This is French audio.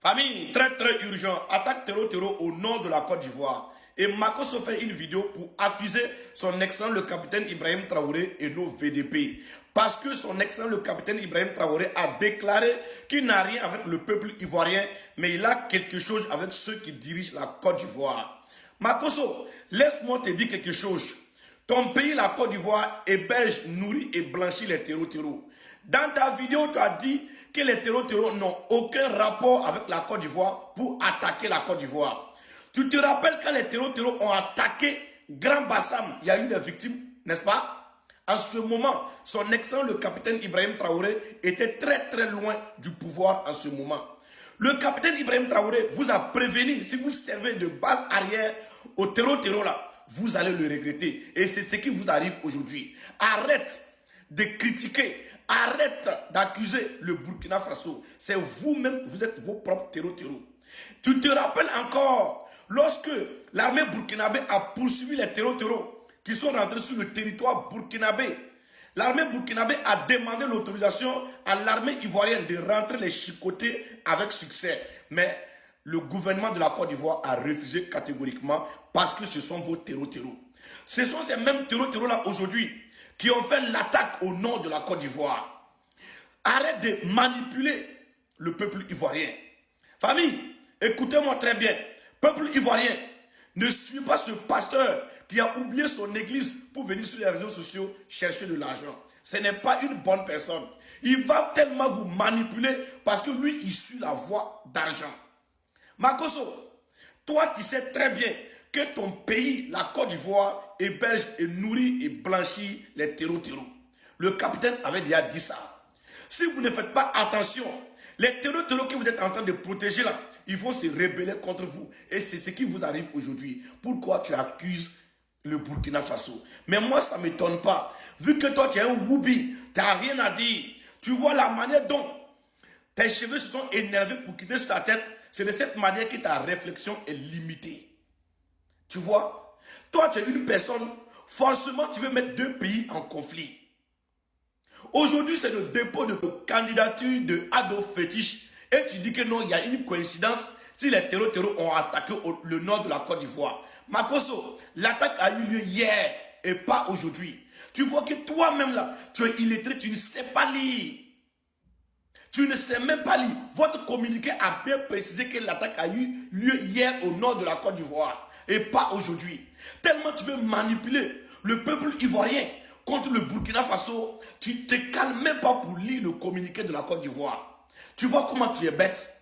Famille, très très urgent, attaque terreau au nord de la Côte d'Ivoire. Et Makosso fait une vidéo pour accuser son excellent le capitaine Ibrahim Traoré et nos VDP. Parce que son excellent le capitaine Ibrahim Traoré a déclaré qu'il n'a rien avec le peuple ivoirien, mais il a quelque chose avec ceux qui dirigent la Côte d'Ivoire. Makosso, laisse-moi te dire quelque chose. Ton pays, la Côte d'Ivoire, héberge, nourrit et blanchit les terreaux. Dans ta vidéo, tu as dit que les terreaux n'ont aucun rapport avec la Côte d'Ivoire pour attaquer la Côte d'Ivoire. Tu te rappelles quand les terreaux ont attaqué Grand Bassam, il y a eu des victimes, n'est-ce pas? En ce moment, son excellent, le capitaine Ibrahim Traoré, était très très loin du pouvoir en ce moment. Le capitaine Ibrahim Traoré vous a prévenu, si vous servez de base arrière au terreau là, vous allez le regretter. Et c'est ce qui vous arrive aujourd'hui. Arrête de critiquer, arrête d'accuser le Burkina Faso. C'est vous-même, vous êtes vos propres terreaux. Tu te rappelles encore, lorsque l'armée burkinabé a poursuivi les terreaux qui sont rentrés sur le territoire burkinabé, l'armée burkinabé a demandé l'autorisation à l'armée ivoirienne de rentrer les chicoter avec succès. Mais le gouvernement de la Côte d'Ivoire a refusé catégoriquement parce que ce sont vos terreaux. Ce sont ces mêmes terreaux-là aujourd'hui qui ont fait l'attaque au nord de la Côte d'Ivoire. Arrête de manipuler le peuple ivoirien. Famille, écoutez-moi très bien. Peuple ivoirien, ne suivez pas ce pasteur qui a oublié son église pour venir sur les réseaux sociaux chercher de l'argent. Ce n'est pas une bonne personne. Il va tellement vous manipuler parce que lui, il suit la voie d'argent. Makosso, toi, tu sais très bien que ton pays, la Côte d'Ivoire, héberge et nourrit et blanchit les terreaux. Le capitaine avait déjà dit ça. Si vous ne faites pas attention, les terreaux que vous êtes en train de protéger là, ils vont se rebeller contre vous. Et c'est ce qui vous arrive aujourd'hui. Pourquoi tu accuses le Burkina Faso? Mais moi, ça ne m'étonne pas. Vu que toi, tu es un woubi, tu n'as rien à dire. Tu vois la manière dont tes cheveux se sont énervés pour quitter sur ta tête. C'est de cette manière que ta réflexion est limitée. Tu vois? Toi, tu es une personne, forcément, tu veux mettre deux pays en conflit. Aujourd'hui, c'est le dépôt de candidature de Adolphe Fétiche. Et tu dis que non, il y a une coïncidence si les terreaux ont attaqué le nord de la Côte d'Ivoire. Makosso, l'attaque a eu lieu hier et pas aujourd'hui. Tu vois que toi-même là, tu es illettré, tu ne sais pas lire. Tu ne sais même pas lire. Votre communiqué a bien précisé que l'attaque a eu lieu hier au nord de la Côte d'Ivoire et pas aujourd'hui. Tellement tu veux manipuler le peuple ivoirien contre le Burkina Faso, tu ne te calmes même pas pour lire le communiqué de la Côte d'Ivoire. Tu vois comment tu es bête?